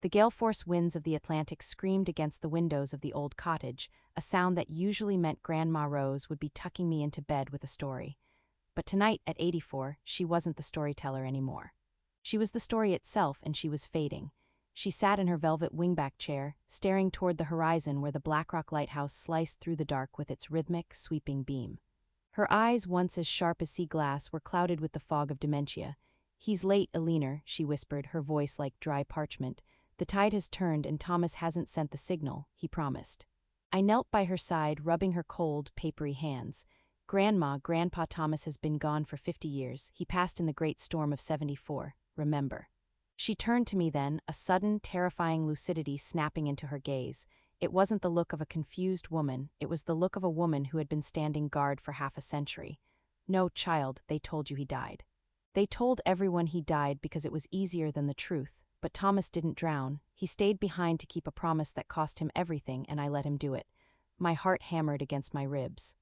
The gale-force winds of the Atlantic screamed against the windows of the old cottage, a sound that usually meant Grandma Rose would be tucking me into bed with a story. But tonight, at 84, she wasn't the storyteller anymore. She was the story itself, and she was fading. She sat in her velvet wingback chair, staring toward the horizon where the Blackrock lighthouse sliced through the dark with its rhythmic, sweeping beam. Her eyes, once as sharp as sea glass, were clouded with the fog of dementia. "He's late, Eleanor," she whispered, her voice like dry parchment. "The tide has turned and Thomas hasn't sent the signal," he promised. I knelt by her side, rubbing her cold, papery hands. Grandpa Thomas has been gone for 50 years. He passed in the great storm of 74, remember." She turned to me then, a sudden, terrifying lucidity snapping into her gaze. It wasn't the look of a confused woman, it was the look of a woman who had been standing guard for half a century. "No, child, they told you he died. They told everyone he died because it was easier than the truth, but Thomas didn't drown. He stayed behind to keep a promise that cost him everything, and I let him do it." My heart hammered against my ribs.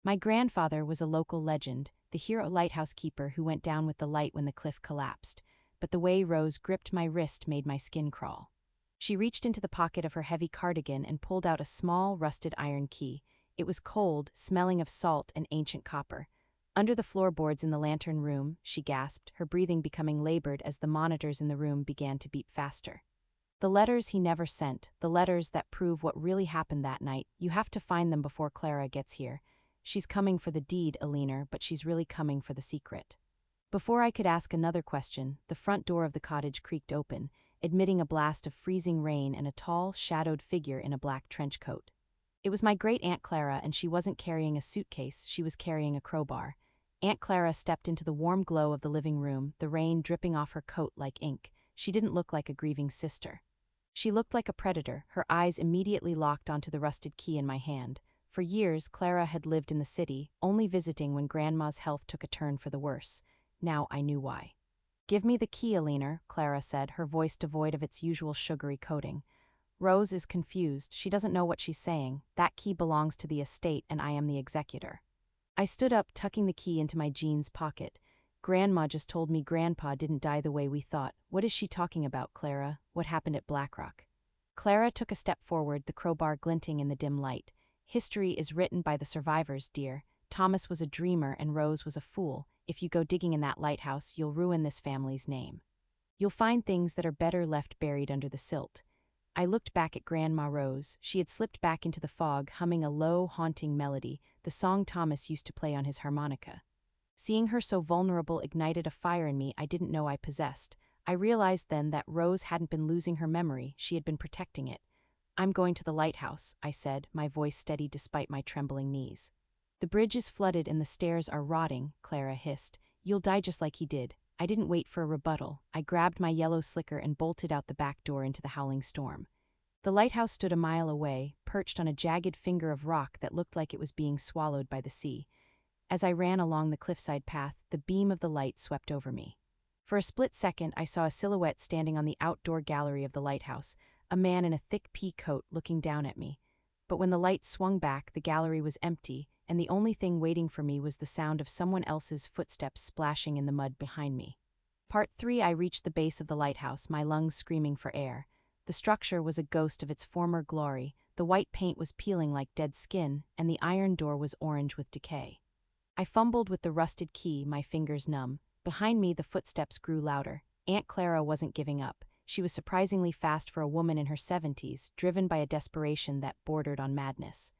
My grandfather was a local legend, the hero lighthouse keeper who went down with the light when the cliff collapsed. But the way Rose gripped my wrist made my skin crawl. She reached into the pocket of her heavy cardigan and pulled out a small, rusted iron key. It was cold, smelling of salt and ancient copper. "Under the floorboards in the lantern room," she gasped, her breathing becoming labored as the monitors in the room began to beep faster. "The letters he never sent, the letters that prove what really happened that night. You have to find them before Clara gets here. She's coming for the deed, Eleanor, but she's really coming for the secret." Before I could ask another question, the front door of the cottage creaked open, admitting a blast of freezing rain and a tall, shadowed figure in a black trench coat. It was my great-aunt Clara, and she wasn't carrying a suitcase, she was carrying a crowbar. Aunt Clara stepped into the warm glow of the living room, the rain dripping off her coat like ink. She didn't look like a grieving sister. She looked like a predator, her eyes immediately locked onto the rusted key in my hand. For years, Clara had lived in the city, only visiting when Grandma's health took a turn for the worse. Now I knew why. "Give me the key, Eleanor," Clara said, her voice devoid of its usual sugary coating. "Rose is confused. She doesn't know what she's saying. That key belongs to the estate, and I am the executor." I stood up, tucking the key into my jeans pocket. "Grandma just told me Grandpa didn't die the way we thought. What is she talking about, Clara? What happened at Blackrock?" Clara took a step forward, the crowbar glinting in the dim light. "History is written by the survivors, dear. Thomas was a dreamer and Rose was a fool. If you go digging in that lighthouse, you'll ruin this family's name. You'll find things that are better left buried under the silt." I looked back at Grandma Rose. She had slipped back into the fog, humming a low, haunting melody, the song Thomas used to play on his harmonica. Seeing her so vulnerable ignited a fire in me I didn't know I possessed. I realized then that Rose hadn't been losing her memory, she had been protecting it. "I'm going to the lighthouse," I said, my voice steady despite my trembling knees. "The bridge is flooded and the stairs are rotting," Clara hissed. "You'll die just like he did." I didn't wait for a rebuttal. I grabbed my yellow slicker and bolted out the back door into the howling storm. The lighthouse stood a mile away, perched on a jagged finger of rock that looked like it was being swallowed by the sea. As I ran along the cliffside path, the beam of the light swept over me. For a split second, I saw a silhouette standing on the outdoor gallery of the lighthouse, a man in a thick pea coat looking down at me. But when the light swung back, the gallery was empty, and the only thing waiting for me was the sound of someone else's footsteps splashing in the mud behind me. Part 3. I reached the base of the lighthouse, my lungs screaming for air. The structure was a ghost of its former glory, the white paint was peeling like dead skin, and the iron door was orange with decay. I fumbled with the rusted key, my fingers numb. Behind me, the footsteps grew louder. Aunt Clara wasn't giving up. She was surprisingly fast for a woman in her 70s, driven by a desperation that bordered on madness.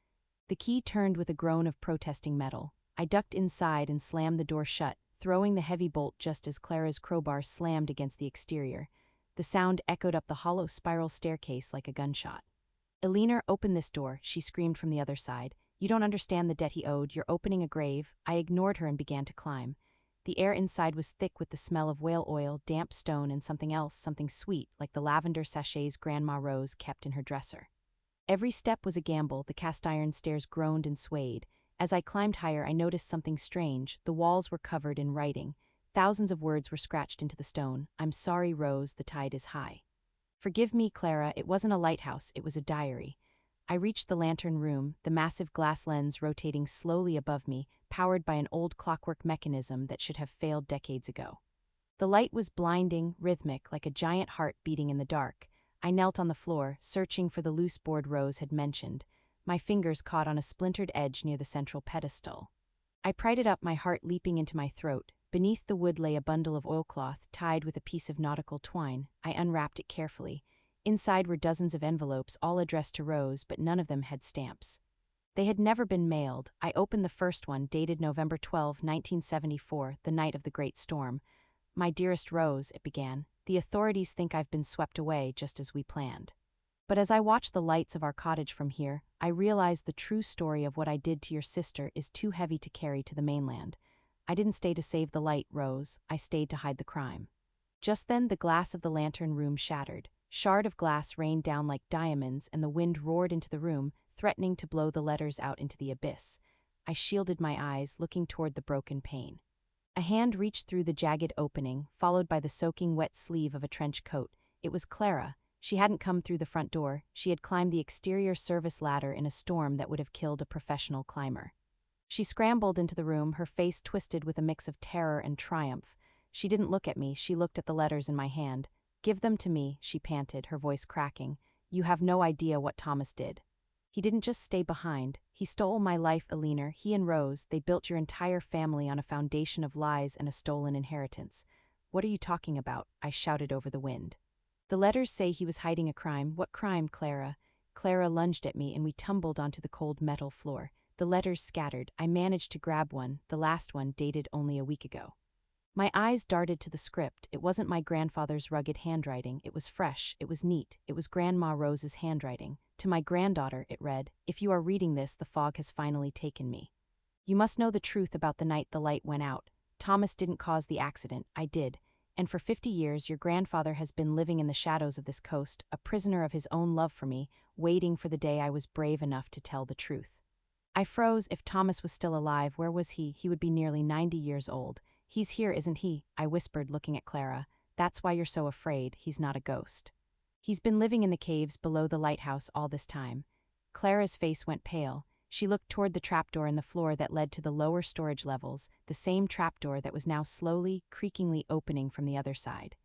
The key turned with a groan of protesting metal. I ducked inside and slammed the door shut, throwing the heavy bolt just as Clara's crowbar slammed against the exterior. The sound echoed up the hollow spiral staircase like a gunshot. "Eleanor, open this door," she screamed from the other side. "You don't understand the debt he owed. You're opening a grave." I ignored her and began to climb. The air inside was thick with the smell of whale oil, damp stone, and something else, something sweet, like the lavender sachets Grandma Rose kept in her dresser. Every step was a gamble, the cast-iron stairs groaned and swayed. As I climbed higher, I noticed something strange. The walls were covered in writing. Thousands of words were scratched into the stone. "I'm sorry, Rose, the tide is high." "Forgive me, Clara, it wasn't a lighthouse, it was a diary." I reached the lantern room, the massive glass lens rotating slowly above me, powered by an old clockwork mechanism that should have failed decades ago. The light was blinding, rhythmic, like a giant heart beating in the dark. I knelt on the floor, searching for the loose board Rose had mentioned. My fingers caught on a splintered edge near the central pedestal. I pried it up, my heart leaping into my throat. Beneath the wood lay a bundle of oilcloth tied with a piece of nautical twine. I unwrapped it carefully. Inside were dozens of envelopes, all addressed to Rose, but none of them had stamps. They had never been mailed. I opened the first one, dated November 12, 1974, the night of the great storm. "My dearest Rose," it began, "the authorities think I've been swept away just as we planned. But as I watch the lights of our cottage from here, I realize the true story of what I did to your sister is too heavy to carry to the mainland. I didn't stay to save the light, Rose. I stayed to hide the crime." Just then the glass of the lantern room shattered. Shard of glass rained down like diamonds, and the wind roared into the room, threatening to blow the letters out into the abyss. I shielded my eyes, looking toward the broken pane. A hand reached through the jagged opening, followed by the soaking wet sleeve of a trench coat. It was Clara. She hadn't come through the front door. She had climbed the exterior service ladder in a storm that would have killed a professional climber. She scrambled into the room, her face twisted with a mix of terror and triumph. She didn't look at me, she looked at the letters in my hand. "Give them to me," she panted, her voice cracking. "You have no idea what Thomas did. He didn't just stay behind. He stole my life, Eleanor. He and Rose, they built your entire family on a foundation of lies and a stolen inheritance." "What are you talking about?" I shouted over the wind. "The letters say he was hiding a crime." "What crime, Clara?" Clara lunged at me and we tumbled onto the cold metal floor. The letters scattered. I managed to grab one, the last one dated only a week ago. My eyes darted to the script. It wasn't my grandfather's rugged handwriting. It was fresh. It was neat. It was Grandma Rose's handwriting. "To my granddaughter," it read. "If you are reading this, the fog has finally taken me. You must know the truth about the night the light went out. Thomas didn't cause the accident. I did. And for 50 years, your grandfather has been living in the shadows of this coast, a prisoner of his own love for me, waiting for the day I was brave enough to tell the truth." I froze. If Thomas was still alive, where was he? He would be nearly 90 years old. "He's here, isn't he?" I whispered, looking at Clara. "That's why you're so afraid. He's not a ghost. He's been living in the caves below the lighthouse all this time." Clara's face went pale. She looked toward the trapdoor in the floor that led to the lower storage levels, the same trapdoor that was now slowly, creakingly opening from the other side.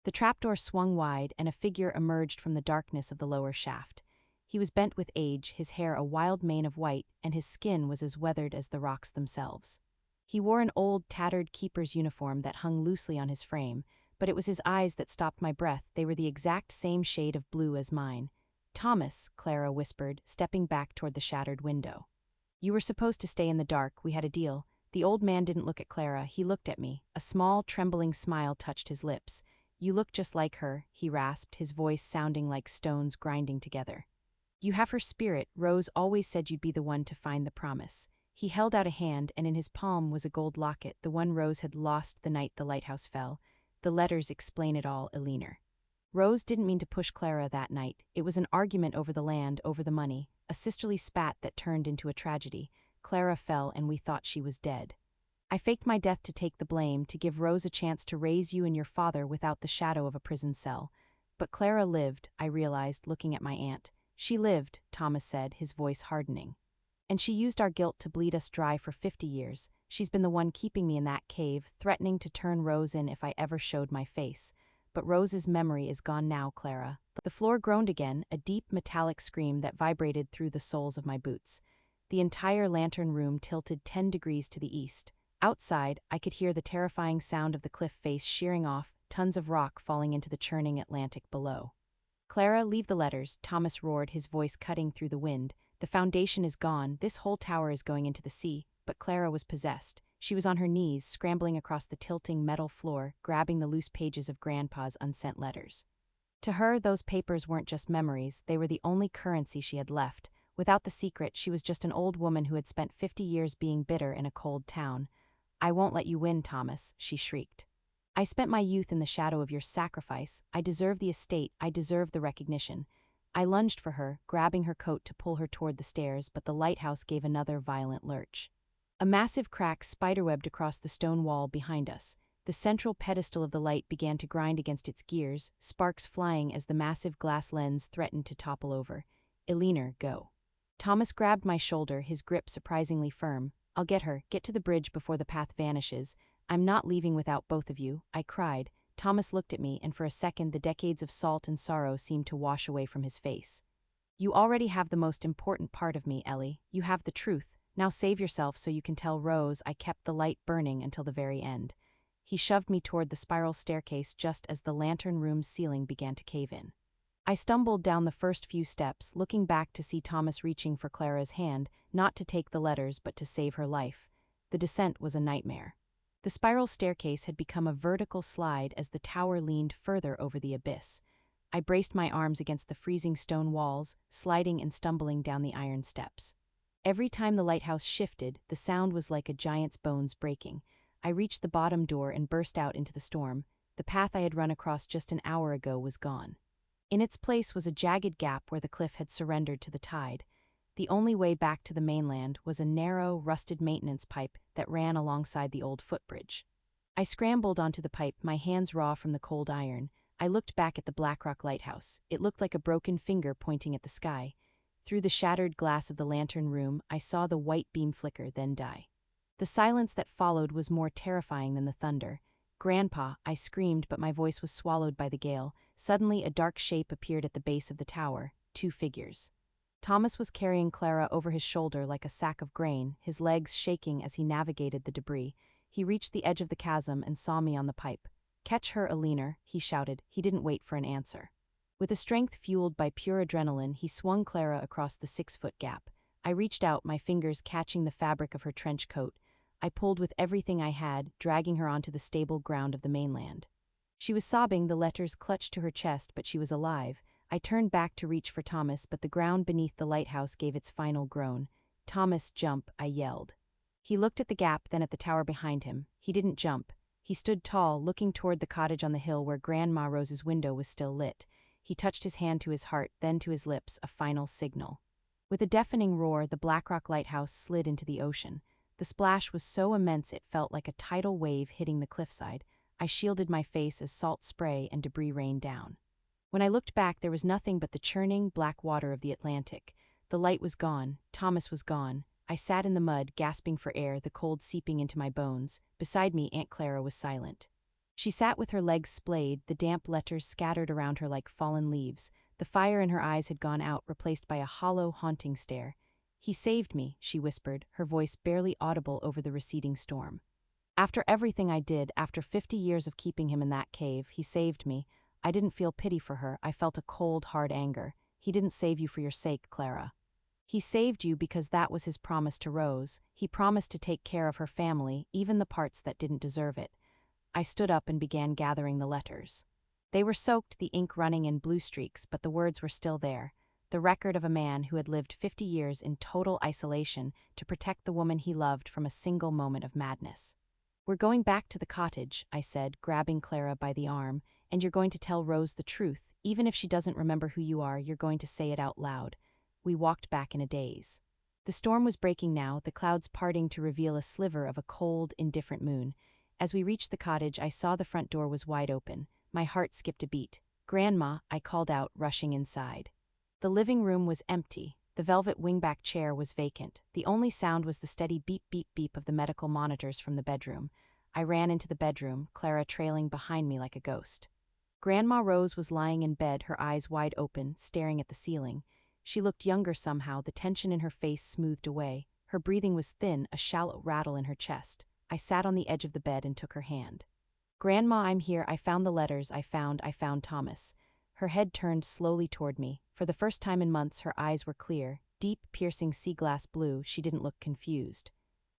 The trapdoor swung wide, and a figure emerged from the darkness of the lower shaft. He was bent with age, his hair a wild mane of white, and his skin was as weathered as the rocks themselves. He wore an old, tattered keeper's uniform that hung loosely on his frame, but it was his eyes that stopped my breath. They were the exact same shade of blue as mine. "Thomas," Clara whispered, stepping back toward the shattered window. "You were supposed to stay in the dark. We had a deal." The old man didn't look at Clara. He looked at me. A small, trembling smile touched his lips. "You look just like her," he rasped, his voice sounding like stones grinding together. "You have her spirit. Rose always said you'd be the one to find the promise." He held out a hand, and in his palm was a gold locket, the one Rose had lost the night the lighthouse fell. "The letters explain it all, Eleanor." Rose didn't mean to push Clara that night. It was an argument over the land, over the money, a sisterly spat that turned into a tragedy. Clara fell, and we thought she was dead. I faked my death to take the blame, to give Rose a chance to raise you and your father without the shadow of a prison cell. But Clara lived, I realized, looking at my aunt. "She lived," Thomas said, his voice hardening. "And she used our guilt to bleed us dry for 50 years. She's been the one keeping me in that cave, threatening to turn Rose in if I ever showed my face. But Rose's memory is gone now, Clara." The floor groaned again, a deep metallic scream that vibrated through the soles of my boots. The entire lantern room tilted 10 degrees to the east. Outside, I could hear the terrifying sound of the cliff face shearing off, tons of rock falling into the churning Atlantic below. "Clara, leave the letters," Thomas roared, his voice cutting through the wind. "The foundation is gone. This whole tower is going into the sea." But Clara was possessed. She was on her knees, scrambling across the tilting metal floor, grabbing the loose pages of Grandpa's unsent letters. To her, those papers weren't just memories, they were the only currency she had left. Without the secret, she was just an old woman who had spent 50 years being bitter in a cold town. "I won't let you win, Thomas," she shrieked. "I spent my youth in the shadow of your sacrifice. I deserve the estate, I deserve the recognition." I lunged for her, grabbing her coat to pull her toward the stairs, but the lighthouse gave another violent lurch. A massive crack spiderwebbed across the stone wall behind us. The central pedestal of the light began to grind against its gears, sparks flying as the massive glass lens threatened to topple over. "Eleanor, go." Thomas grabbed my shoulder, his grip surprisingly firm. "I'll get her. Get to the bridge before the path vanishes. I'm not leaving without both of you," I cried. Thomas looked at me, and for a second the decades of salt and sorrow seemed to wash away from his face. You already have the most important part of me, Ellie. You have the truth. Now save yourself so you can tell Rose I kept the light burning until the very end. He shoved me toward the spiral staircase just as the lantern room's ceiling began to cave in. I stumbled down the first few steps, looking back to see Thomas reaching for Clara's hand, not to take the letters but to save her life. The descent was a nightmare. The spiral staircase had become a vertical slide as the tower leaned further over the abyss. I braced my arms against the freezing stone walls, sliding and stumbling down the iron steps. Every time the lighthouse shifted, the sound was like a giant's bones breaking. I reached the bottom door and burst out into the storm. The path I had run across just an hour ago was gone. In its place was a jagged gap where the cliff had surrendered to the tide. The only way back to the mainland was a narrow, rusted maintenance pipe that ran alongside the old footbridge. I scrambled onto the pipe, my hands raw from the cold iron. I looked back at the Blackrock lighthouse. It looked like a broken finger pointing at the sky. Through the shattered glass of the lantern room, I saw the white beam flicker, then die. The silence that followed was more terrifying than the thunder. "Grandpa," I screamed, but my voice was swallowed by the gale. Suddenly, a dark shape appeared at the base of the tower, 2 figures. Thomas was carrying Clara over his shoulder like a sack of grain, his legs shaking as he navigated the debris. He reached the edge of the chasm and saw me on the pipe. "Catch her, Eleanor," he shouted. He didn't wait for an answer. With a strength fueled by pure adrenaline, he swung Clara across the 6-foot gap. I reached out, my fingers catching the fabric of her trench coat. I pulled with everything I had, dragging her onto the stable ground of the mainland. She was sobbing, the letters clutched to her chest, but she was alive. I turned back to reach for Thomas, but the ground beneath the lighthouse gave its final groan. "Thomas, jump," I yelled. He looked at the gap, then at the tower behind him. He didn't jump. He stood tall, looking toward the cottage on the hill where Grandma Rose's window was still lit. He touched his hand to his heart, then to his lips, a final signal. With a deafening roar, the Blackrock lighthouse slid into the ocean. The splash was so immense it felt like a tidal wave hitting the cliffside. I shielded my face as salt spray and debris rained down. When I looked back, there was nothing but the churning, black water of the Atlantic. The light was gone. Thomas was gone. I sat in the mud, gasping for air, the cold seeping into my bones. Beside me, Aunt Clara was silent. She sat with her legs splayed, the damp letters scattered around her like fallen leaves. The fire in her eyes had gone out, replaced by a hollow, haunting stare. "He saved me," she whispered, her voice barely audible over the receding storm. "After everything I did, after 50 years of keeping him in that cave, he saved me. I didn't feel pity for her, I felt a cold, hard anger. He didn't save you for your sake, Clara. He saved you because that was his promise to Rose. He promised to take care of her family, even the parts that didn't deserve it." I stood up and began gathering the letters. They were soaked, the ink running in blue streaks, but the words were still there. The record of a man who had lived 50 years in total isolation to protect the woman he loved from a single moment of madness. "We're going back to the cottage," I said, grabbing Clara by the arm, "and you're going to tell Rose the truth. Even if she doesn't remember who you are, you're going to say it out loud." We walked back in a daze. The storm was breaking now, the clouds parting to reveal a sliver of a cold, indifferent moon. As we reached the cottage, I saw the front door was wide open. My heart skipped a beat. "Grandma," I called out, rushing inside. The living room was empty. The velvet wingback chair was vacant. The only sound was the steady beep, beep, beep of the medical monitors from the bedroom. I ran into the bedroom, Clara trailing behind me like a ghost. Grandma Rose was lying in bed, her eyes wide open, staring at the ceiling. She looked younger somehow, the tension in her face smoothed away. Her breathing was thin, a shallow rattle in her chest. I sat on the edge of the bed and took her hand. "Grandma, I'm here. I found the letters. I found Thomas." Her head turned slowly toward me. For the first time in months, her eyes were clear, deep, piercing sea glass blue. She didn't look confused.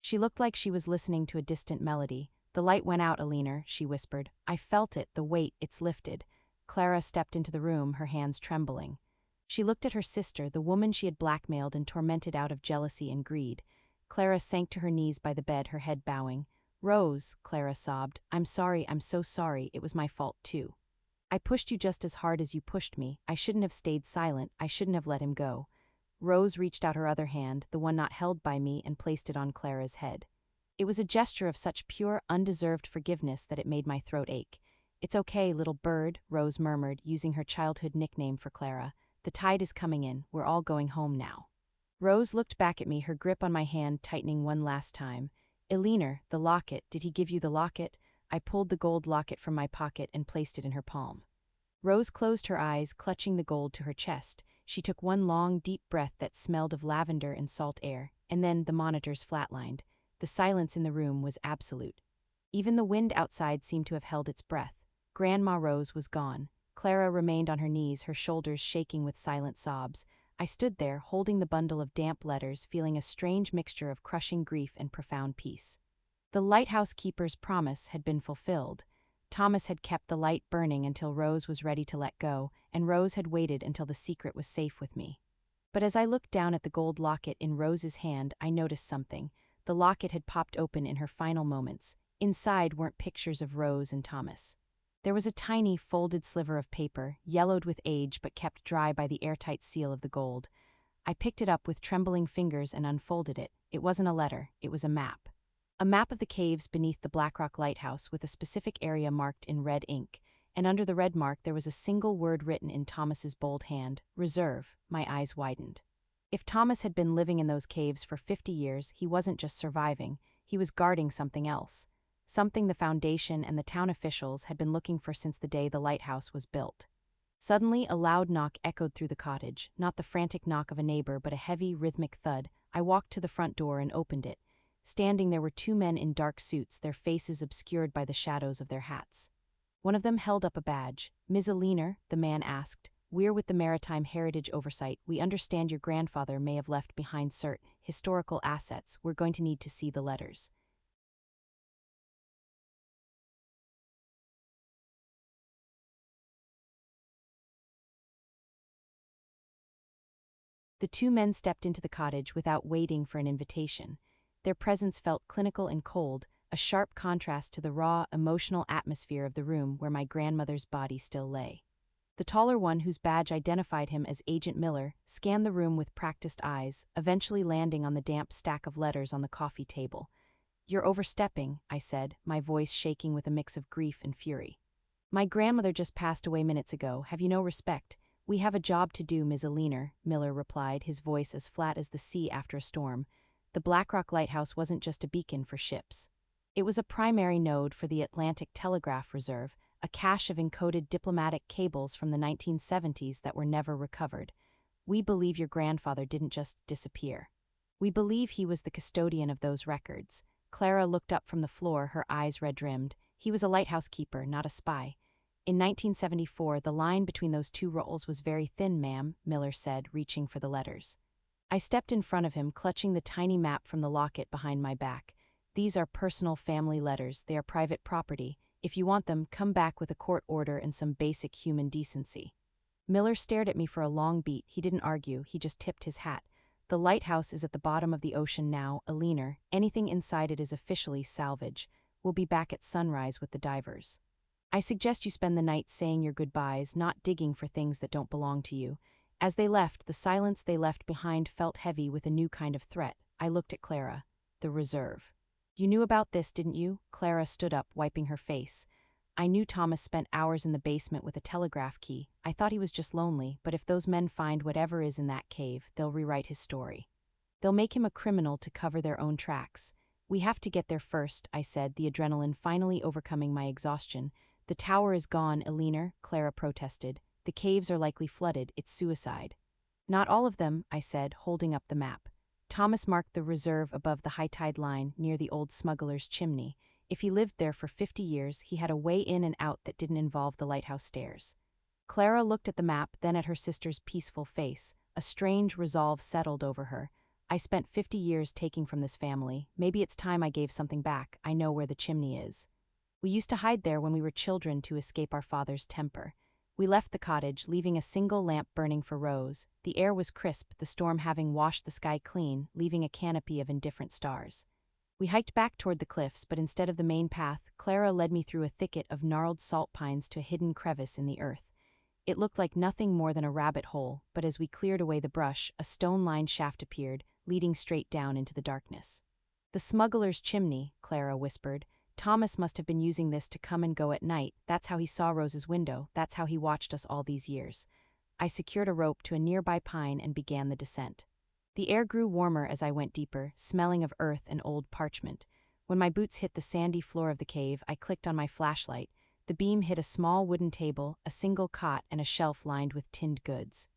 She looked like she was listening to a distant melody. "The light went out, Eleanor," she whispered. "I felt it, the weight, it's lifted." Clara stepped into the room, her hands trembling. She looked at her sister, the woman she had blackmailed and tormented out of jealousy and greed. Clara sank to her knees by the bed, her head bowing. "Rose," Clara sobbed, "I'm sorry, I'm so sorry, it was my fault too. I pushed you just as hard as you pushed me. I shouldn't have stayed silent, I shouldn't have let him go." Rose reached out her other hand, the one not held by me, and placed it on Clara's head. It was a gesture of such pure, undeserved forgiveness that it made my throat ache. "It's okay, little bird," Rose murmured, using her childhood nickname for Clara. "The tide is coming in, we're all going home now." Rose looked back at me, her grip on my hand tightening one last time. "Eleanor, the locket, did he give you the locket?" I pulled the gold locket from my pocket and placed it in her palm. Rose closed her eyes, clutching the gold to her chest. She took one long, deep breath that smelled of lavender and salt air, and then the monitors flatlined. The silence in the room was absolute. Even the wind outside seemed to have held its breath. Grandma Rose was gone. Clara remained on her knees, her shoulders shaking with silent sobs. I stood there, holding the bundle of damp letters, feeling a strange mixture of crushing grief and profound peace. The lighthouse keeper's promise had been fulfilled. Thomas had kept the light burning until Rose was ready to let go, and Rose had waited until the secret was safe with me. But as I looked down at the gold locket in Rose's hand, I noticed something. The locket had popped open in her final moments. Inside weren't pictures of Rose and Thomas. There was a tiny, folded sliver of paper, yellowed with age but kept dry by the airtight seal of the gold. I picked it up with trembling fingers and unfolded it. It wasn't a letter, it was a map. A map of the caves beneath the Blackrock lighthouse with a specific area marked in red ink, and under the red mark there was a single word written in Thomas's bold hand, Reserve. My eyes widened. If Thomas had been living in those caves for 50 years, he wasn't just surviving, he was guarding something else. Something the Foundation and the town officials had been looking for since the day the lighthouse was built. Suddenly, a loud knock echoed through the cottage, not the frantic knock of a neighbor but a heavy, rhythmic thud. I walked to the front door and opened it. Standing there were two men in dark suits, their faces obscured by the shadows of their hats. One of them held up a badge. "Ms. Eleanor," the man asked, "we're with the Maritime Heritage Oversight. We understand your grandfather may have left behind certain historical assets. We're going to need to see the letters." The two men stepped into the cottage without waiting for an invitation. Their presence felt clinical and cold, a sharp contrast to the raw, emotional atmosphere of the room where my grandmother's body still lay. The taller one, whose badge identified him as Agent Miller, scanned the room with practiced eyes, eventually landing on the damp stack of letters on the coffee table. "You're overstepping," I said, my voice shaking with a mix of grief and fury. "My grandmother just passed away minutes ago. Have you no respect?" "We have a job to do, Ms. Eleanor," Miller replied, his voice as flat as the sea after a storm. The Blackrock Lighthouse wasn't just a beacon for ships. It was a primary node for the Atlantic Telegraph Reserve, a cache of encoded diplomatic cables from the 1970s that were never recovered. "We believe your grandfather didn't just disappear. We believe he was the custodian of those records." Clara looked up from the floor, her eyes red-rimmed. "He was a lighthouse keeper, not a spy. In 1974, the line between those two roles was very thin, ma'am," Miller said, reaching for the letters. I stepped in front of him, clutching the tiny map from the locket behind my back. "These are personal family letters. They are private property. If you want them, come back with a court order and some basic human decency." Miller stared at me for a long beat. He didn't argue, he just tipped his hat. "The lighthouse is at the bottom of the ocean now, Eleanor. Anything inside it is officially salvage. We'll be back at sunrise with the divers. I suggest you spend the night saying your goodbyes, not digging for things that don't belong to you." As they left, the silence they left behind felt heavy with a new kind of threat. I looked at Clara. "The reserve. You knew about this, didn't you?" Clara stood up, wiping her face. "I knew Thomas spent hours in the basement with a telegraph key. I thought he was just lonely, but if those men find whatever is in that cave, they'll rewrite his story. They'll make him a criminal to cover their own tracks. We have to get there first," I said, the adrenaline finally overcoming my exhaustion. "The tower is gone, Eleanor," Clara protested. "The caves are likely flooded. It's suicide." "Not all of them," I said, holding up the map. "Thomas marked the reserve above the high tide line near the old smuggler's chimney. If he lived there for 50 years, he had a way in and out that didn't involve the lighthouse stairs." Clara looked at the map, then at her sister's peaceful face. A strange resolve settled over her. "I spent 50 years taking from this family. Maybe it's time I gave something back. I know where the chimney is. We used to hide there when we were children to escape our father's temper." We left the cottage, leaving a single lamp burning for Rose. The air was crisp, the storm having washed the sky clean, leaving a canopy of indifferent stars. We hiked back toward the cliffs, but instead of the main path, Clara led me through a thicket of gnarled salt pines to a hidden crevice in the earth. It looked like nothing more than a rabbit hole, but as we cleared away the brush, a stone-lined shaft appeared, leading straight down into the darkness. "The smuggler's chimney," Clara whispered. "Thomas must have been using this to come and go at night. That's how he saw Rose's window. That's how he watched us all these years." I secured a rope to a nearby pine and began the descent. The air grew warmer as I went deeper, smelling of earth and old parchment. When my boots hit the sandy floor of the cave, I clicked on my flashlight. The beam hit a small wooden table, a single cot, and a shelf lined with tinned goods.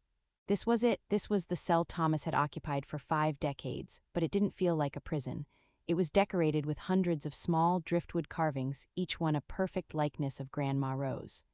This was it. This was the cell Thomas had occupied for 5 decades, but it didn't feel like a prison. It was decorated with hundreds of small driftwood carvings, each one a perfect likeness of Grandma Rose.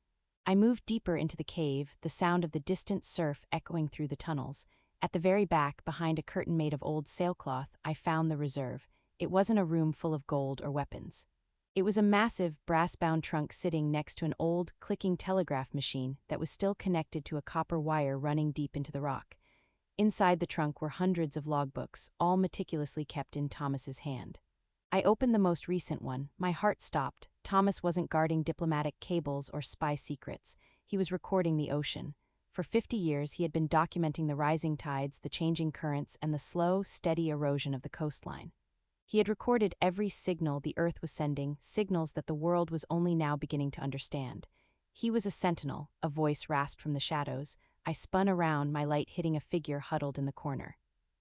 I moved deeper into the cave, the sound of the distant surf echoing through the tunnels. At the very back, behind a curtain made of old sailcloth, I found the reserve. It wasn't a room full of gold or weapons. It was a massive, brass-bound trunk sitting next to an old, clicking telegraph machine that was still connected to a copper wire running deep into the rock. Inside the trunk were hundreds of logbooks, all meticulously kept in Thomas's hand. I opened the most recent one. My heart stopped. Thomas wasn't guarding diplomatic cables or spy secrets. He was recording the ocean. For 50 years, he had been documenting the rising tides, the changing currents, and the slow, steady erosion of the coastline. He had recorded every signal the Earth was sending, signals that the world was only now beginning to understand. He was a sentinel, a voice rasped from the shadows. I spun around, my light hitting a figure huddled in the corner.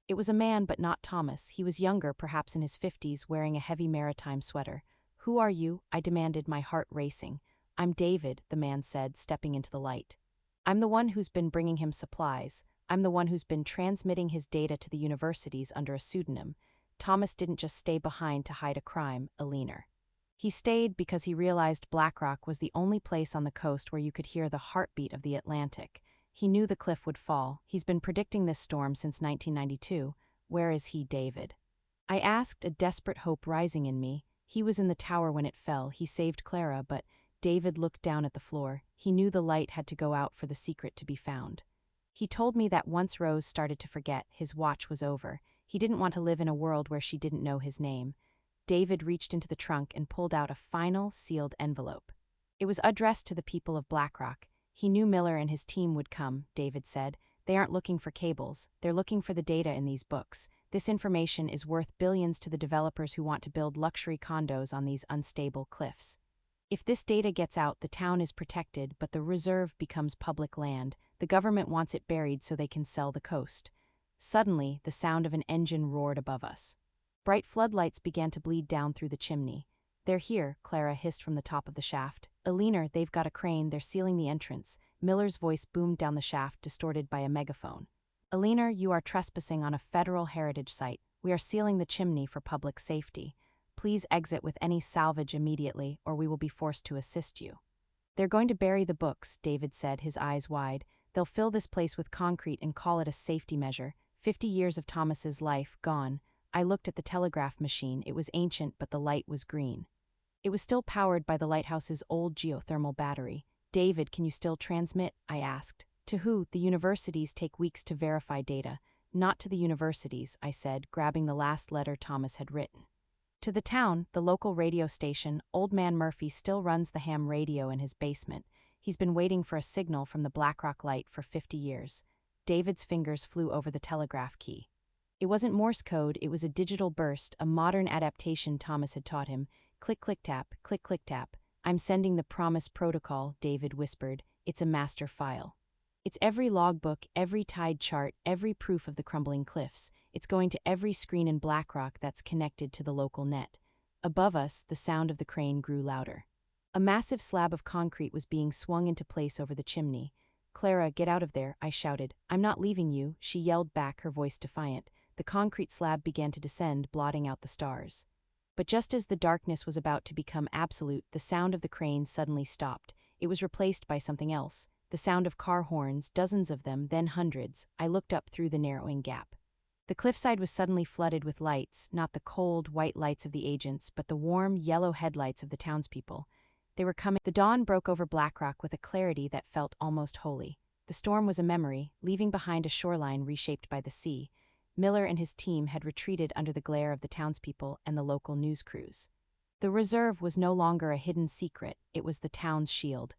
It was a man, but not Thomas. He was younger, perhaps in his 50s, wearing a heavy maritime sweater. "Who are you?" I demanded, my heart racing. "I'm David," the man said, stepping into the light. "I'm the one who's been bringing him supplies. I'm the one who's been transmitting his data to the universities under a pseudonym." Thomas didn't just stay behind to hide a crime, Eleanor. He stayed because he realized Blackrock was the only place on the coast where you could hear the heartbeat of the Atlantic. He knew the cliff would fall. He's been predicting this storm since 1992. Where is he, David? I asked, a desperate hope rising in me. He was in the tower when it fell. He saved Clara, but David looked down at the floor. He knew the light had to go out for the secret to be found. He told me that once Rose started to forget, his watch was over. He didn't want to live in a world where she didn't know his name. David reached into the trunk and pulled out a final, sealed envelope. It was addressed to the people of Blackrock. He knew Miller and his team would come, David said. They aren't looking for cables. They're looking for the data in these books. This information is worth billions to the developers who want to build luxury condos on these unstable cliffs. If this data gets out, the town is protected, but the reserve becomes public land. The government wants it buried so they can sell the coast. Suddenly, the sound of an engine roared above us. Bright floodlights began to bleed down through the chimney. "They're here," Clara hissed from the top of the shaft. "Eleanor, they've got a crane, they're sealing the entrance." Miller's voice boomed down the shaft, distorted by a megaphone. "Eleanor, you are trespassing on a federal heritage site. We are sealing the chimney for public safety. Please exit with any salvage immediately, or we will be forced to assist you." "They're going to bury the books," David said, his eyes wide. "They'll fill this place with concrete and call it a safety measure. 50 years of Thomas's life, gone." I looked at the telegraph machine. It was ancient, but the light was green. It was still powered by the lighthouse's old geothermal battery. "David, can you still transmit?" I asked. "To who?" "The universities take weeks to verify data." "Not to the universities," I said, grabbing the last letter Thomas had written. "To the town, the local radio station. Old Man Murphy still runs the ham radio in his basement. He's been waiting for a signal from the Blackrock light for 50 years. David's fingers flew over the telegraph key. It wasn't Morse code, it was a digital burst, a modern adaptation Thomas had taught him. Click, click, tap, click, click, tap. "I'm sending the promised protocol," David whispered. "It's a master file. It's every logbook, every tide chart, every proof of the crumbling cliffs. It's going to every screen in Blackrock that's connected to the local net." Above us, the sound of the crane grew louder. A massive slab of concrete was being swung into place over the chimney. "Clara, get out of there," I shouted. "I'm not leaving you," she yelled back, her voice defiant. The concrete slab began to descend, blotting out the stars. But just as the darkness was about to become absolute, the sound of the crane suddenly stopped. It was replaced by something else. The sound of car horns, dozens of them, then hundreds. I looked up through the narrowing gap. The cliffside was suddenly flooded with lights, not the cold, white lights of the agents, but the warm, yellow headlights of the townspeople. They were coming. The dawn broke over Blackrock with a clarity that felt almost holy. The storm was a memory, leaving behind a shoreline reshaped by the sea. Miller and his team had retreated under the glare of the townspeople and the local news crews. The reserve was no longer a hidden secret, it was the town's shield.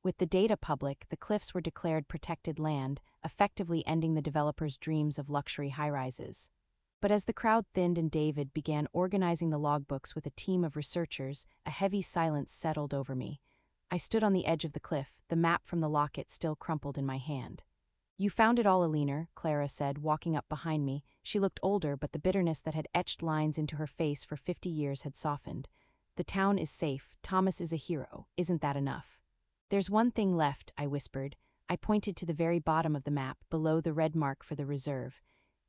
With the data public, the cliffs were declared protected land, effectively ending the developers' dreams of luxury high-rises. But as the crowd thinned and David began organizing the logbooks with a team of researchers, a heavy silence settled over me. I stood on the edge of the cliff, the map from the locket still crumpled in my hand. You found it all, Eleanor, Clara said, walking up behind me. She looked older, but the bitterness that had etched lines into her face for 50 years had softened. The town is safe. Thomas is a hero. Isn't that enough? There's one thing left, I whispered. I pointed to the very bottom of the map, below the red mark for the reserve.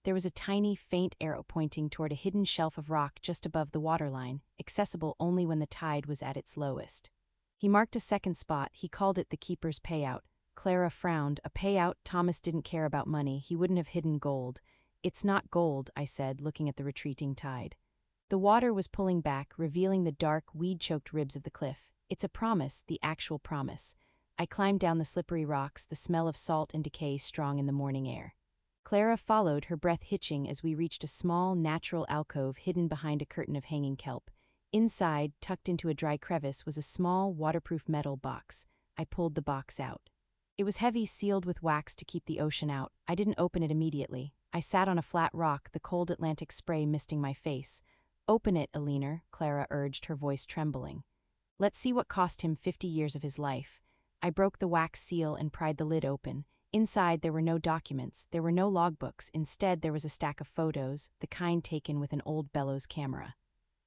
There was a tiny, faint arrow pointing toward a hidden shelf of rock just above the waterline, accessible only when the tide was at its lowest. He marked a second spot. He called it the keeper's payout. Clara frowned. A payout? Thomas didn't care about money. He wouldn't have hidden gold. It's not gold, I said, looking at the retreating tide. The water was pulling back, revealing the dark, weed-choked ribs of the cliff. It's a promise, the actual promise. I climbed down the slippery rocks, the smell of salt and decay strong in the morning air. Clara followed, her breath hitching as we reached a small, natural alcove hidden behind a curtain of hanging kelp. Inside, tucked into a dry crevice, was a small, waterproof metal box. I pulled the box out. It was heavy, sealed with wax to keep the ocean out. I didn't open it immediately. I sat on a flat rock, the cold Atlantic spray misting my face. Open it, Eleanor, Clara urged, her voice trembling. Let's see what cost him 50 years of his life. I broke the wax seal and pried the lid open. Inside there were no documents, there were no logbooks. Instead there was a stack of photos, the kind taken with an old bellows camera.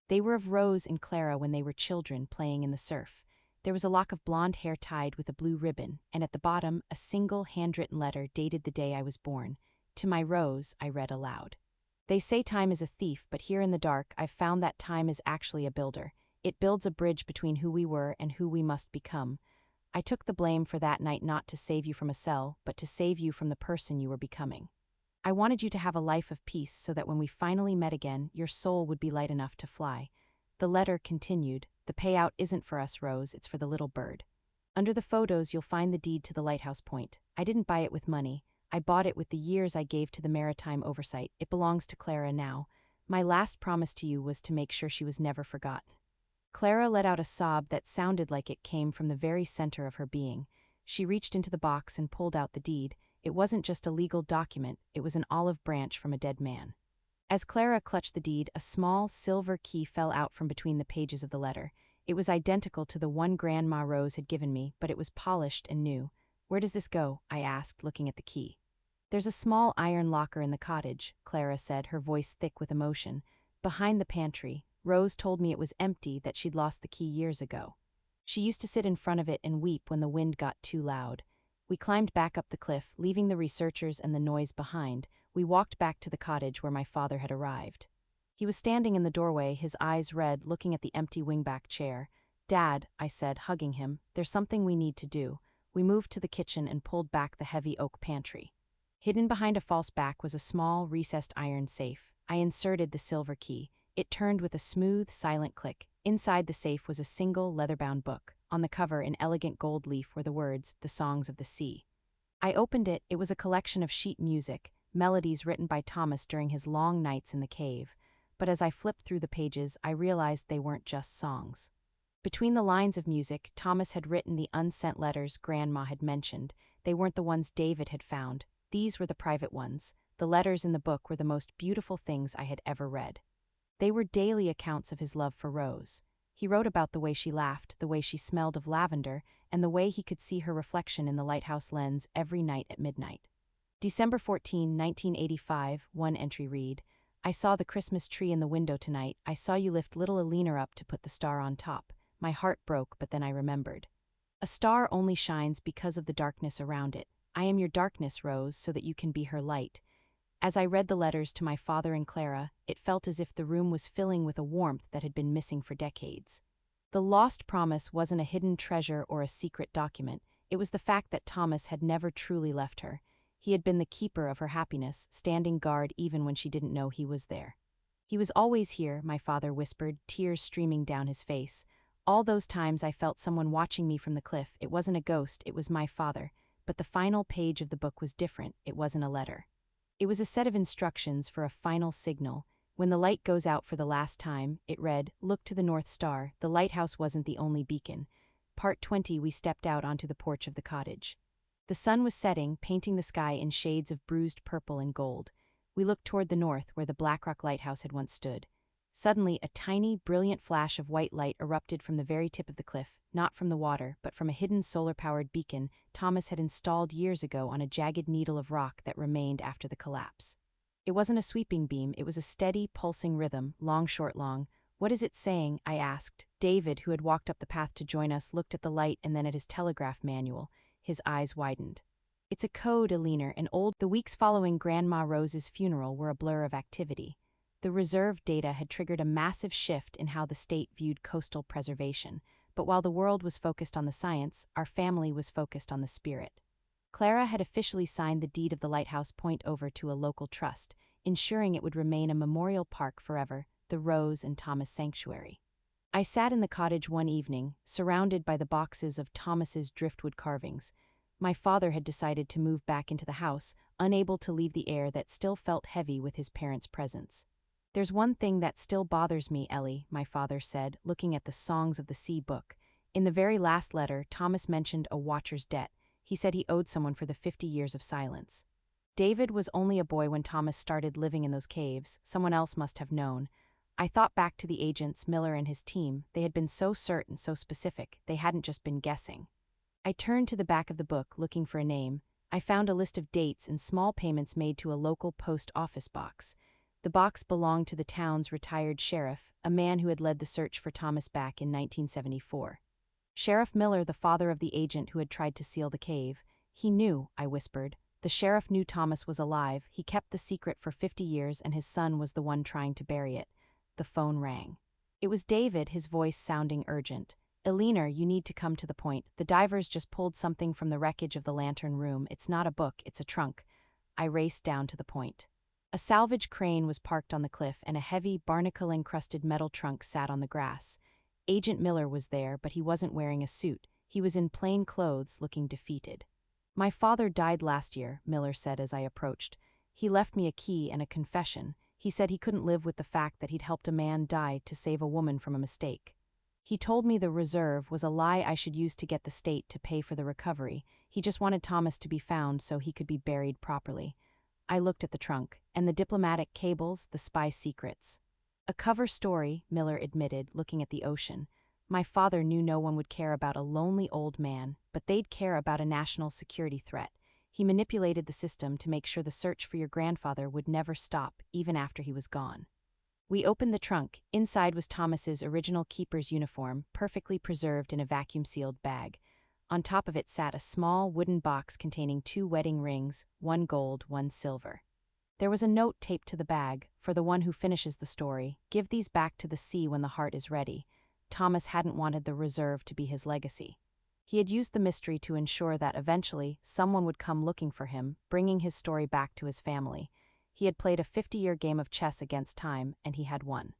They were of Rose and Clara when they were children playing in the surf. There was a lock of blonde hair tied with a blue ribbon, and at the bottom, a single handwritten letter dated the day I was born. To my Rose, I read aloud. They say time is a thief, but here in the dark, I've found that time is actually a builder. It builds a bridge between who we were and who we must become. I took the blame for that night not to save you from a cell, but to save you from the person you were becoming. I wanted you to have a life of peace so that when we finally met again, your soul would be light enough to fly. The letter continued. The payout isn't for us, Rose, it's for the little bird. Under the photos, you'll find the deed to the lighthouse point. I didn't buy it with money. I bought it with the years I gave to the maritime oversight. It belongs to Clara now. My last promise to you was to make sure she was never forgotten. Clara let out a sob that sounded like it came from the very center of her being. She reached into the box and pulled out the deed. It wasn't just a legal document, it was an olive branch from a dead man. As Clara clutched the deed, a small, silver key fell out from between the pages of the letter. It was identical to the one Grandma Rose had given me, but it was polished and new. Where does this go? I asked, looking at the key. There's a small iron locker in the cottage, Clara said, her voice thick with emotion. Behind the pantry. Rose told me it was empty, that she'd lost the key years ago. She used to sit in front of it and weep when the wind got too loud. We climbed back up the cliff, leaving the researchers and the noise behind. We walked back to the cottage where my father had arrived. He was standing in the doorway, his eyes red, looking at the empty wingback chair. Dad, I said, hugging him, there's something we need to do. We moved to the kitchen and pulled back the heavy oak pantry. Hidden behind a false back was a small, recessed iron safe. I inserted the silver key. It turned with a smooth, silent click. Inside the safe was a single, leather-bound book. On the cover, in elegant gold leaf, were the words, "The Songs of the Sea." I opened it. It was a collection of sheet music, melodies written by Thomas during his long nights in the cave. But as I flipped through the pages, I realized they weren't just songs. Between the lines of music, Thomas had written the unsent letters Grandma had mentioned. They weren't the ones David had found. These were the private ones. The letters in the book were the most beautiful things I had ever read. They were daily accounts of his love for Rose. He wrote about the way she laughed, the way she smelled of lavender, and the way he could see her reflection in the lighthouse lens every night at midnight. December 14, 1985, one entry read, I saw the Christmas tree in the window tonight. I saw you lift little Eleanor up to put the star on top. My heart broke, but then I remembered. A star only shines because of the darkness around it. I am your darkness, Rose, so that you can be her light. As I read the letters to my father and Clara, it felt as if the room was filling with a warmth that had been missing for decades. The lost promise wasn't a hidden treasure or a secret document. It was the fact that Thomas had never truly left her. He had been the keeper of her happiness, standing guard even when she didn't know he was there. He was always here, my father whispered, tears streaming down his face. All those times I felt someone watching me from the cliff. It wasn't a ghost, it was my father. But the final page of the book was different. It wasn't a letter. It was a set of instructions for a final signal. When the light goes out for the last time, it read, look to the North Star. The lighthouse wasn't the only beacon. Part 20, we stepped out onto the porch of the cottage. The sun was setting, painting the sky in shades of bruised purple and gold. We looked toward the north, where the Blackrock lighthouse had once stood. Suddenly, a tiny, brilliant flash of white light erupted from the very tip of the cliff, not from the water, but from a hidden solar-powered beacon Thomas had installed years ago on a jagged needle of rock that remained after the collapse. It wasn't a sweeping beam, it was a steady, pulsing rhythm, long, short, long. "What is it saying?" I asked. David, who had walked up the path to join us, looked at the light and then at his telegraph manual. His eyes widened. "It's a code, Eleanor, an old." The weeks following Grandma Rose's funeral were a blur of activity. The reserve data had triggered a massive shift in how the state viewed coastal preservation, but while the world was focused on the science, our family was focused on the spirit. Clara had officially signed the deed of the lighthouse point over to a local trust, ensuring it would remain a memorial park forever, the Rose and Thomas Sanctuary. I sat in the cottage one evening, surrounded by the boxes of Thomas's driftwood carvings. My father had decided to move back into the house, unable to leave the air that still felt heavy with his parents' presence. "There's one thing that still bothers me, Ellie," my father said, looking at the Songs of the Sea book. In the very last letter, Thomas mentioned a watcher's debt. He said he owed someone for the 50 years of silence. David was only a boy when Thomas started living in those caves. Someone else must have known. I thought back to the agents, Miller and his team. They had been so certain, so specific. They hadn't just been guessing. I turned to the back of the book, looking for a name. I found a list of dates and small payments made to a local post office box. The box belonged to the town's retired sheriff, a man who had led the search for Thomas back in 1974. Sheriff Miller, the father of the agent who had tried to seal the cave. "He knew," I whispered. "The sheriff knew Thomas was alive. He kept the secret for 50 years and his son was the one trying to bury it." The phone rang. It was David, his voice sounding urgent. "Eleanor, you need to come to the point. The divers just pulled something from the wreckage of the lantern room. It's not a book, it's a trunk." I raced down to the point. A salvage crane was parked on the cliff and a heavy, barnacle-encrusted metal trunk sat on the grass. Agent Miller was there, but he wasn't wearing a suit. He was in plain clothes, looking defeated. "My father died last year," Miller said as I approached. "He left me a key and a confession. He said he couldn't live with the fact that he'd helped a man die to save a woman from a mistake. He told me the reserve was a lie I should use to get the state to pay for the recovery. He just wanted Thomas to be found so he could be buried properly." I looked at the trunk, and the diplomatic cables, the spy secrets. "A cover story," Miller admitted, looking at the ocean. "My father knew no one would care about a lonely old man, but they'd care about a national security threat. He manipulated the system to make sure the search for your grandfather would never stop, even after he was gone." We opened the trunk. Inside was Thomas's original keeper's uniform, perfectly preserved in a vacuum-sealed bag. On top of it sat a small wooden box containing 2 wedding rings, one gold, one silver. There was a note taped to the bag, "For the one who finishes the story, give these back to the sea when the heart is ready." Thomas hadn't wanted the reserve to be his legacy. He had used the mystery to ensure that eventually someone would come looking for him, bringing his story back to his family. He had played a 50-year game of chess against time, and he had won.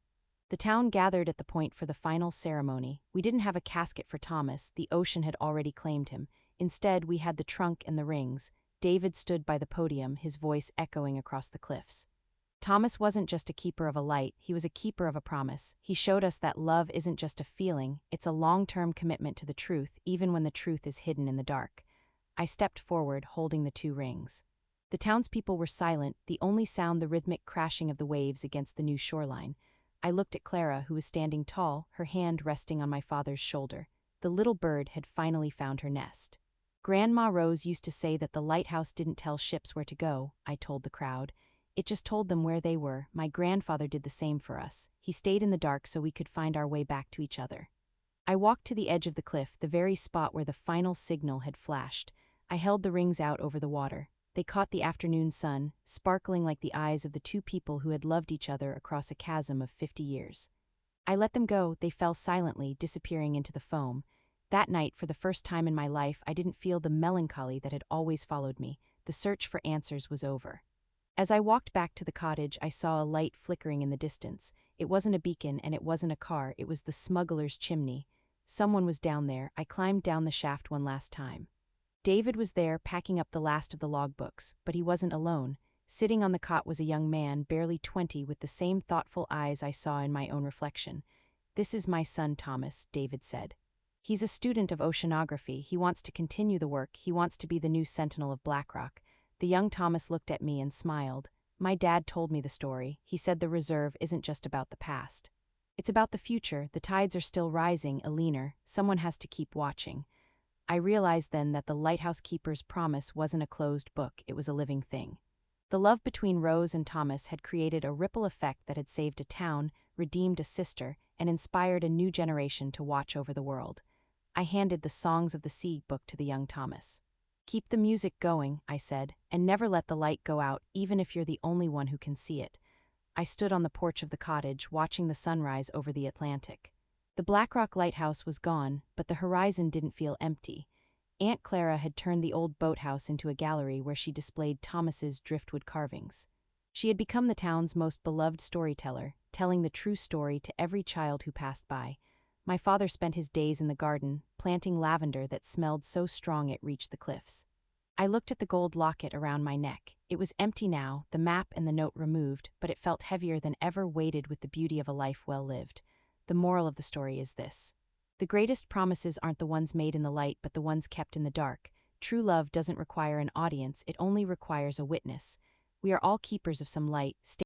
The town gathered at the point for the final ceremony. We didn't have a casket for Thomas, the ocean had already claimed him. Instead, we had the trunk and the rings. David stood by the podium, his voice echoing across the cliffs. "Thomas wasn't just a keeper of a light, he was a keeper of a promise. He showed us that love isn't just a feeling, it's a long-term commitment to the truth, even when the truth is hidden in the dark." I stepped forward, holding the 2 rings. The townspeople were silent, the only sound the rhythmic crashing of the waves against the new shoreline. I looked at Clara, who was standing tall, her hand resting on my father's shoulder. The little bird had finally found her nest. "Grandma Rose used to say that the lighthouse didn't tell ships where to go," I told the crowd. "It just told them where they were. My grandfather did the same for us. He stayed in the dark so we could find our way back to each other." I walked to the edge of the cliff, the very spot where the final signal had flashed. I held the rings out over the water. They caught the afternoon sun, sparkling like the eyes of the 2 people who had loved each other across a chasm of 50 years. I let them go, they fell silently, disappearing into the foam. That night, for the first time in my life, I didn't feel the melancholy that had always followed me. The search for answers was over. As I walked back to the cottage, I saw a light flickering in the distance. It wasn't a beacon and it wasn't a car, it was the smuggler's chimney. Someone was down there. I climbed down the shaft one last time. David was there, packing up the last of the logbooks, but he wasn't alone. Sitting on the cot was a young man, barely 20, with the same thoughtful eyes I saw in my own reflection. "This is my son Thomas," David said. "He's a student of oceanography. He wants to continue the work. He wants to be the new sentinel of Blackrock." The young Thomas looked at me and smiled. My dad told me the story. He said the reserve isn't just about the past. It's about the future. The tides are still rising, Eleanor. Someone has to keep watching. I realized then that the lighthouse keeper's promise wasn't a closed book, it was a living thing. The love between Rose and Thomas had created a ripple effect that had saved a town, redeemed a sister, and inspired a new generation to watch over the world. I handed the Songs of the Sea book to the young Thomas. "Keep the music going," I said, "and never let the light go out, even if you're the only one who can see it." I stood on the porch of the cottage, watching the sunrise over the Atlantic. The Blackrock lighthouse was gone, but the horizon didn't feel empty. Aunt Clara had turned the old boathouse into a gallery where she displayed Thomas's driftwood carvings. She had become the town's most beloved storyteller, telling the true story to every child who passed by. My father spent his days in the garden, planting lavender that smelled so strong it reached the cliffs. I looked at the gold locket around my neck. It was empty now, the map and the note removed, but it felt heavier than ever, weighted with the beauty of a life well lived. The moral of the story is this: the greatest promises aren't the ones made in the light, but the ones kept in the dark. True love doesn't require an audience, it only requires a witness. We are all keepers of some light.